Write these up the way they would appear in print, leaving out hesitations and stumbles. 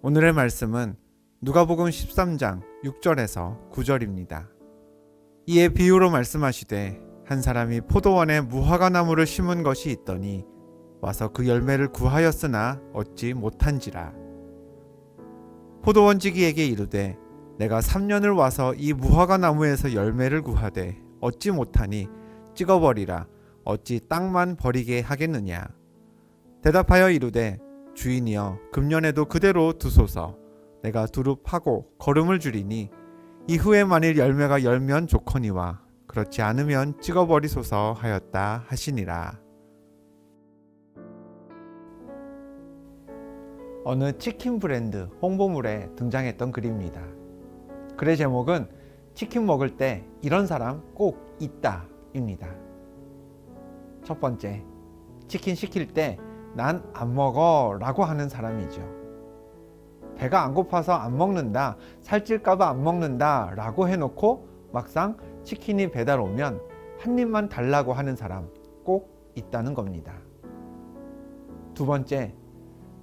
오늘의 말씀은 누가복음 13장 6절에서 9절입니다. 이에 비유로 말씀하시되 한 사람이 포도원에 무화과 나무를 심은 것이 있더니 와서 그 열매를 구하였으나 얻지 못한지라. 포도원지기에게 이르되 내가 3년을 와서 이 무화과 나무에서 열매를 구하되 얻지 못하니 찍어버리라. 어찌 땅만 버리게 하겠느냐. 대답하여 이르되 주인이여 금년에도 그대로 두소서. 내가 두루 파고 거름을 주리니 이후에 만일 열매가 열면 좋거니와 그렇지 않으면 찍어버리소서 하였다 하시니라. 어느 치킨 브랜드 홍보물에 등장했던 글입니다. 글의 제목은 치킨 먹을 때 이런 사람 꼭 있다 입니다. 첫 번째, 치킨 시킬 때 난 안 먹어 라고 하는 사람이죠. 배가 안 고파서 안 먹는다, 살찔까봐 안 먹는다 라고 해놓고 막상 치킨이 배달 오면 한 입만 달라고 하는 사람 꼭 있다는 겁니다. 두 번째,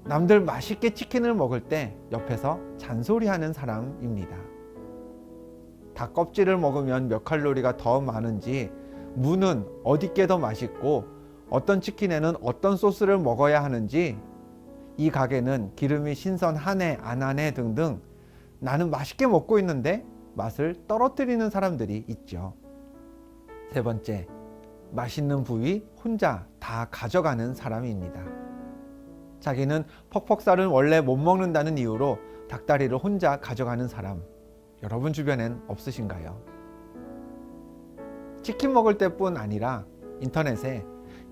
남들 맛있게 치킨을 먹을 때 옆에서 잔소리하는 사람입니다. 닭 껍질을 먹으면 몇 칼로리가 더 많은지, 무는 어디께 더 맛있고 어떤 치킨에는 어떤 소스를 먹어야 하는지, 이 가게는 기름이 신선하네 안 하네 등등 나는 맛있게 먹고 있는데 맛을 떨어뜨리는 사람들이 있죠. 세 번째, 맛있는 부위 혼자 다 가져가는 사람입니다. 자기는 퍽퍽살은 원래 못 먹는다는 이유로 닭다리를 혼자 가져가는 사람, 여러분 주변엔 없으신가요? 치킨 먹을 때뿐 아니라 인터넷에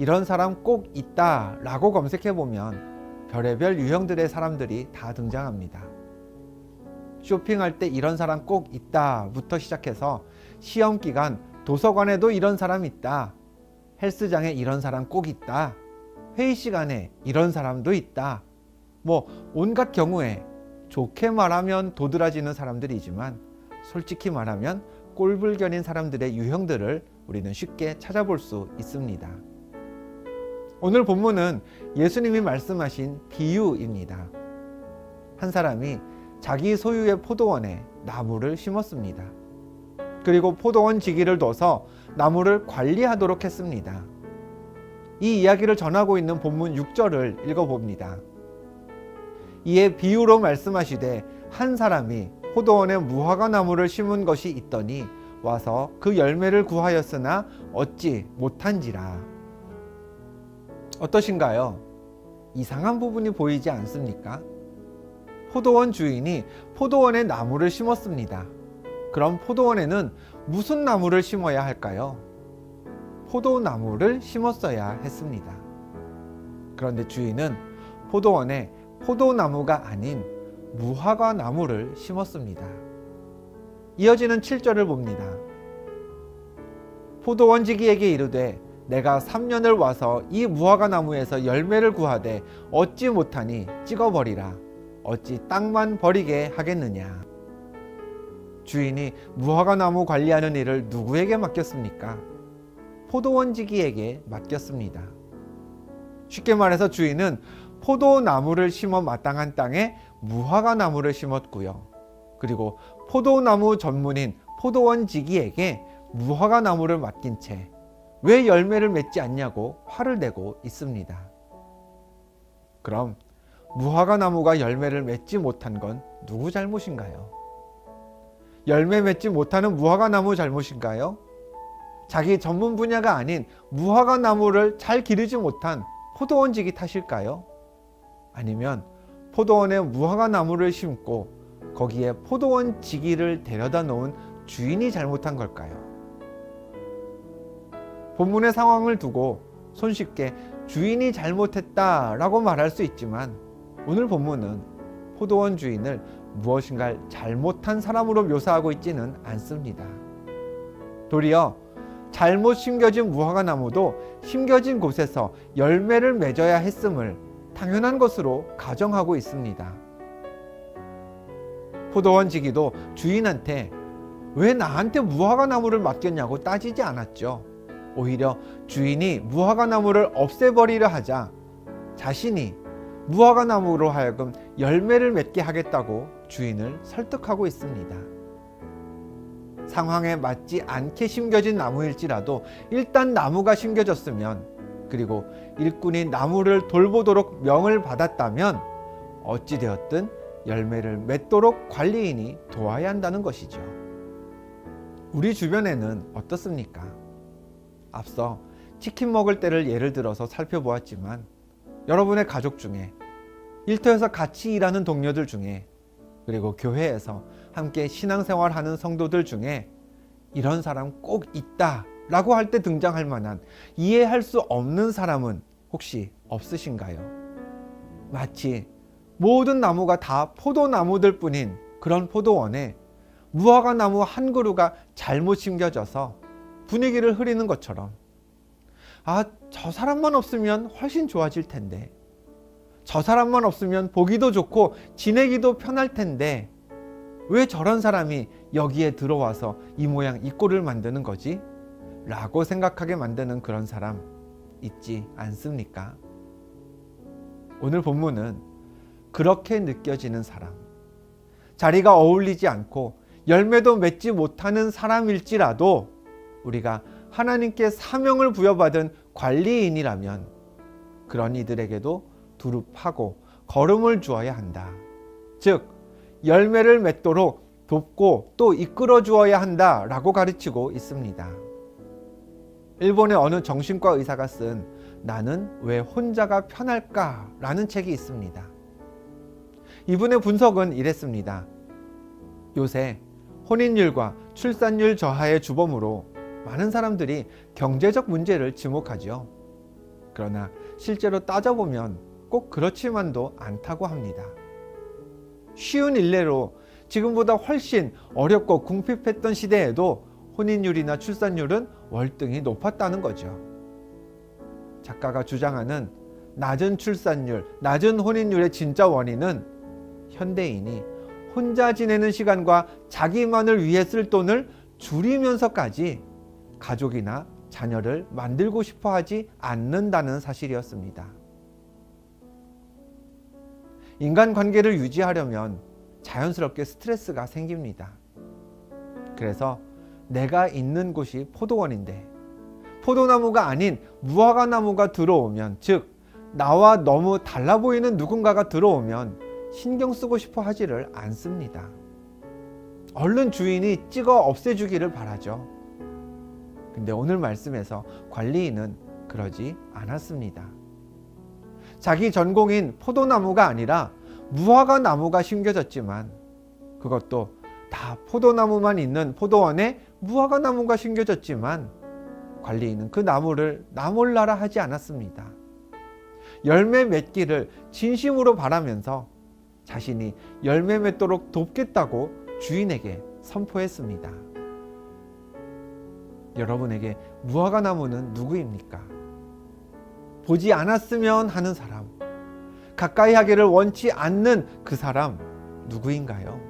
이런 사람 꼭 있다 라고 검색해보면 별의별 유형들의 사람들이 다 등장합니다. 쇼핑할 때 이런 사람 꼭 있다 부터 시작해서 시험기간 도서관에도 이런 사람 있다, 헬스장에 이런 사람 꼭 있다, 회의 시간에 이런 사람도 있다, 온갖 경우에 좋게 말하면 도드라지는 사람들이지만 솔직히 말하면 꼴불견인 사람들의 유형들을 우리는 쉽게 찾아볼 수 있습니다. 오늘 본문은 예수님이 말씀하신 비유입니다. 한 사람이 자기 소유의 포도원에 나무를 심었습니다. 그리고 포도원 지기를 둬서 나무를 관리하도록 했습니다. 이 이야기를 전하고 있는 본문 6절을 읽어봅니다. 이에 비유로 말씀하시되 한 사람이 포도원에 무화과 나무를 심은 것이 있더니 와서 그 열매를 구하였으나 얻지 못한지라. 어떠신가요? 이상한 부분이 보이지 않습니까? 포도원 주인이 포도원에 나무를 심었습니다. 그럼 포도원에는 무슨 나무를 심어야 할까요? 포도나무를 심었어야 했습니다. 그런데 주인은 포도원에 포도나무가 아닌 무화과 나무를 심었습니다. 이어지는 7절을 봅니다. 포도원지기에게 이르되 내가 3년을 와서 이 무화과 나무에서 열매를 구하되 얻지 못하니 찍어버리라. 어찌 땅만 버리게 하겠느냐. 주인이 무화과 나무 관리하는 일을 누구에게 맡겼습니까? 포도원지기에게 맡겼습니다. 쉽게 말해서 주인은 포도나무를 심어 마땅한 땅에 무화과 나무를 심었고요. 그리고 포도나무 전문인 포도원지기에게 무화과 나무를 맡긴 채 왜 열매를 맺지 않냐고 화를 내고 있습니다. 그럼 무화과 나무가 열매를 맺지 못한 건 누구 잘못인가요? 열매 맺지 못하는 무화과 나무 잘못인가요? 자기 전문 분야가 아닌 무화과 나무를 잘 기르지 못한 포도원지기 탓일까요? 아니면 포도원에 무화과 나무를 심고 거기에 포도원지기를 데려다 놓은 주인이 잘못한 걸까요? 본문의 상황을 두고 손쉽게 주인이 잘못했다라고 말할 수 있지만 오늘 본문은 포도원 주인을 무엇인가 잘못한 사람으로 묘사하고 있지는 않습니다. 도리어 잘못 심겨진 무화과 나무도 심겨진 곳에서 열매를 맺어야 했음을 당연한 것으로 가정하고 있습니다. 포도원 지기도 주인한테 왜 나한테 무화과 나무를 맡겼냐고 따지지 않았죠. 오히려 주인이 무화과 나무를 없애버리려 하자 자신이 무화과 나무로 하여금 열매를 맺게 하겠다고 주인을 설득하고 있습니다. 상황에 맞지 않게 심겨진 나무일지라도 일단 나무가 심겨졌으면, 그리고 일꾼이 나무를 돌보도록 명을 받았다면 어찌되었든 열매를 맺도록 관리인이 도와야 한다는 것이죠. 우리 주변에는 어떻습니까? 앞서 치킨 먹을 때를 예를 들어서 살펴보았지만, 여러분의 가족 중에, 일터에서 같이 일하는 동료들 중에, 그리고 교회에서 함께 신앙생활하는 성도들 중에 이런 사람 꼭 있다 라고 할 때 등장할 만한 이해할 수 없는 사람은 혹시 없으신가요? 마치 모든 나무가 다 포도나무들 뿐인 그런 포도원에 무화과 나무 한 그루가 잘못 심겨져서 분위기를 흐리는 것처럼, 저 사람만 없으면 훨씬 좋아질 텐데, 저 사람만 없으면 보기도 좋고 지내기도 편할 텐데 왜 저런 사람이 여기에 들어와서 이 모양 이 꼴을 만드는 거지? 라고 생각하게 만드는 그런 사람 있지 않습니까? 오늘 본문은 그렇게 느껴지는 사람, 자리가 어울리지 않고 열매도 맺지 못하는 사람일지라도 우리가 하나님께 사명을 부여받은 관리인이라면 그런 이들에게도 두릅하고 거름을 주어야 한다. 즉 열매를 맺도록 돕고 또 이끌어 주어야 한다 라고 가르치고 있습니다. 일본의 어느 정신과 의사가 쓴 나는 왜 혼자가 편할까? 라는 책이 있습니다. 이분의 분석은 이랬습니다. 요새 혼인율과 출산율 저하의 주범으로 많은 사람들이 경제적 문제를 지목하죠. 그러나 실제로 따져보면 꼭 그렇지만도 않다고 합니다. 쉬운 일례로 지금보다 훨씬 어렵고 궁핍했던 시대에도 혼인율이나 출산율은 월등히 높았다는 거죠. 작가가 주장하는 낮은 출산율, 낮은 혼인율의 진짜 원인은 현대인이 혼자 지내는 시간과 자기만을 위해 쓸 돈을 줄이면서까지 가족이나 자녀를 만들고 싶어 하지 않는다는 사실이었습니다. 인간관계를 유지하려면 자연스럽게 스트레스가 생깁니다. 그래서 내가 있는 곳이 포도원인데 포도나무가 아닌 무화과 나무가 들어오면, 즉 나와 너무 달라 보이는 누군가가 들어오면 신경 쓰고 싶어 하지를 않습니다. 얼른 주인이 찍어 없애주기를 바라죠. 근데 오늘 말씀에서 관리인은 그러지 않았습니다. 자기 전공인 포도나무가 아니라 무화과 나무가 심겨졌지만, 그것도 다 포도나무만 있는 포도원에 무화과 나무가 심겨졌지만 관리인은 그 나무를 나 몰라라 하지 않았습니다. 열매 맺기를 진심으로 바라면서 자신이 열매 맺도록 돕겠다고 주인에게 선포했습니다. 여러분에게 무화과 나무는 누구입니까? 보지 않았으면 하는 사람, 가까이 하기를 원치 않는 그 사람 누구인가요?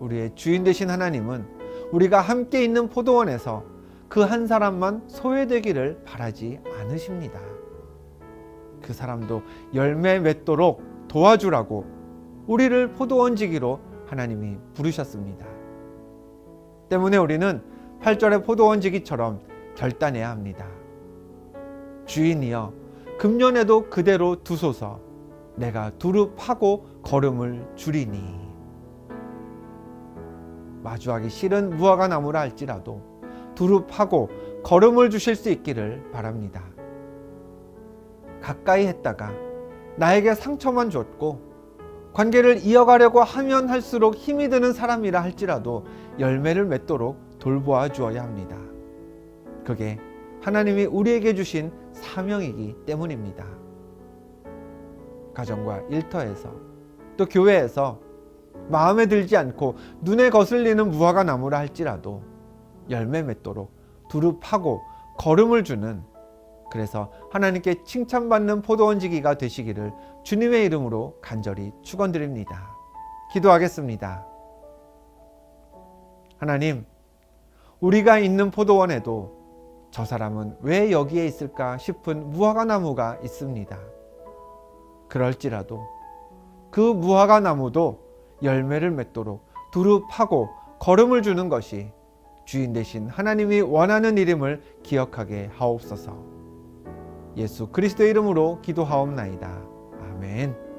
우리의 주인 되신 하나님은 우리가 함께 있는 포도원에서 그 한 사람만 소외되기를 바라지 않으십니다. 그 사람도 열매 맺도록 도와주라고 우리를 포도원지기로 하나님이 부르셨습니다. 때문에 우리는 8절의 포도원지기처럼 결단해야 합니다. 주인이여, 금년에도 그대로 두소서. 내가 두릅하고 거름을 주리니. 마주하기 싫은 무화과 나무라 할지라도 두릅하고 거름을 주실 수 있기를 바랍니다. 가까이 했다가 나에게 상처만 줬고 관계를 이어가려고 하면 할수록 힘이 드는 사람이라 할지라도 열매를 맺도록 돌보아 주어야 합니다. 그게 하나님이 우리에게 주신 사명이기 때문입니다. 가정과 일터에서 또 교회에서 마음에 들지 않고 눈에 거슬리는 무화과 나무라 할지라도 열매 맺도록 두릅하고 거름을 주는, 그래서 하나님께 칭찬받는 포도원지기가 되시기를 주님의 이름으로 간절히 축원드립니다. 기도하겠습니다. 하나님, 우리가 있는 포도원에도 저 사람은 왜 여기에 있을까 싶은 무화과 나무가 있습니다. 그럴지라도 그 무화과 나무도 열매를 맺도록 두루 파고 거름을 주는 것이 주인 되신 하나님이 원하는 일임을 기억하게 하옵소서. 예수 그리스도의 이름으로 기도하옵나이다. 아멘.